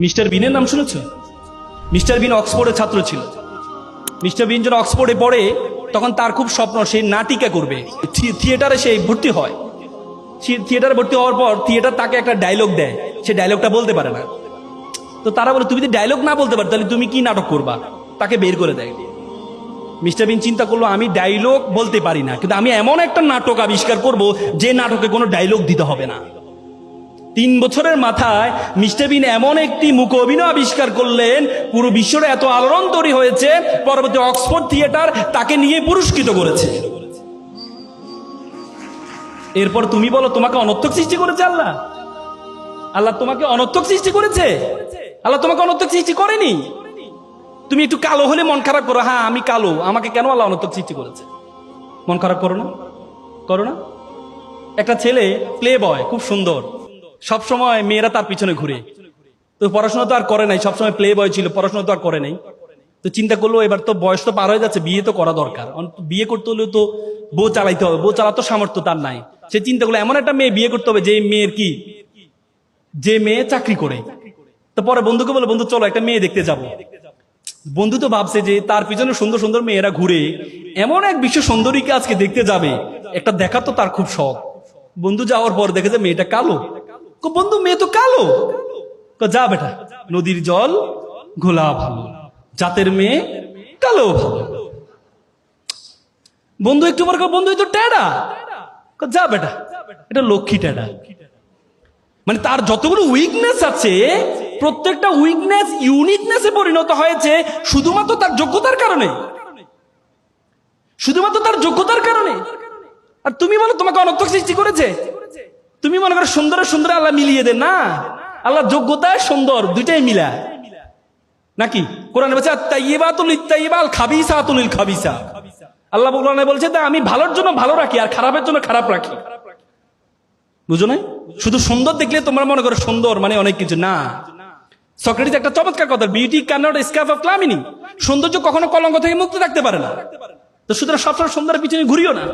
Mister বিনের নাম শুনেছ? Mister বিন অক্সফোর্ডের ছাত্র ছিল। মিস্টার বিন যখন অক্সফোর্ডে পড়ে তখন তার খুব স্বপ্ন সে নাটিকা করবে। থিয়েটারে সে ভর্তি হয়। থিয়েটারে ভর্তি হওয়ার পর থিয়েটার তাকে একটা ডায়লগ দেয়, সে ডায়লগটা বলতে পারে না। তো তারা বলে তুমি যদি ডায়লগ না বলতে পারো তাহলে তুমি কি নাটক করবা? তাকে বের করে দেয়। মিস্টার বিন চিন্তা করলো আমি ডায়লগ বলতে পারি না, কিন্তু আমি এমন একটা নাটক আবিষ্কার করব যে নাটকে কোনো ডায়লগ দিতে হবে না। 3 বছরের মাথায় মিস্টার বিন এমন একটি মুখ অভিনয় আবিষ্কার করলেন, পুরো বিশ্বরে এত আলোড়ন তৈরি হয়েছে, পরবর্তী অক্সফোর্ড থিয়েটার তাকে নিয়ে পুরস্কৃত করেছে। এরপর তুমি বলো তোমাকে অনর্থক সৃষ্টি করেছে আল্লাহ? আল্লাহ তোমাকে অনর্থক সৃষ্টি করেছে? আল্লাহ তোমাকে অনর্থক সৃষ্টি করেনি। তুমি একটু কালো হলে মন খারাপ করো, হ্যাঁ আমি কালো, আমাকে কেন আল্লাহ অনর্থক সৃষ্টি করেছে? মন খারাপ করো না, করো না? একটা ছেলে প্লে বয়, খুব সুন্দর, সব সময় মেয়েরা তার পিছনে ঘুরে। তো পড়াশোনা তো আর করে নাই, সবসময় প্লে বয় ছিল, পড়াশোনা তো আর করে নাই। তো চিন্তা করলো এবার তো বয়স তো পার হয়ে যাচ্ছে, বিয়ে তো করা দরকার। বিয়ে করতে হলে তো বউ চালাইতে হবে, বউ চালাতো সামর্থ্য তার নাই। সে চিন্তা করলো এমন একটা মেয়ে বিয়ে করতে হবে যে মেয়ের কি, যে মেয়ে চাকরি করে। তো পরে বন্ধুকে বলে বন্ধু চলো একটা মেয়ে দেখতে যাব। বন্ধু তো ভাবছে যে তার পিছনে সুন্দর সুন্দর মেয়েরা ঘুরে, এমন এক বিশ্ব সুন্দরীকে আজকে দেখতে যাবে, একটা দেখা তো তার খুব শখ। বন্ধু যাওয়ার পর দেখে যে মেয়েটা কালো। বন্ধু মেয়ে তো কালো। যা বেটা, নদীর জল ঘোলা ভালো, জাতের মেয়ে কালো ভালো। বন্ধু একটু পর বন্ধু তো টেডা। যা বেটা, এটা লক্ষ্মী টেডা। মানে তার যতগুলো উইকনেস আছে প্রত্যেকটা উইকনেস ইউনিকনেসে পরিণত হয়েছে শুধুমাত্র তার যোগ্যতার কারণে, শুধুমাত্র তার যোগ্যতার কারণে। আর তুমি বলো তোমাকে অনর্থক সৃষ্টি করেছে? তুমি মনে করো সুন্দরের সুন্দর আল্লাহ মিলিয়ে দেন না, আল্লাহ যোগ্যতায় সুন্দর দুইটাই মিলা নাকি? কোরআনে বলছে আত-তাইয়্যিবাতুল লিত-তাইয়্যিবা আল-খাবিসাতুল লিল-খাবিসা। আল্লাহ কোরআনে বলছে আমি ভালোর জন্য ভালো রাখি আর খারাপের জন্য খারাপ রাখি। বুঝো না? শুধু সুন্দর দেখলে তোমরা মনে করো সুন্দর মানে অনেক কিছু না। সক্রেটিস একটা চমৎকার কথা, beauty can not escape of calumny. সৌন্দর্য কখনো কলঙ্ক থেকে মুক্ত থাকতে পারে না। তো সুতরাং সবসময় সুন্দরের পিছনে ঘুরিও না।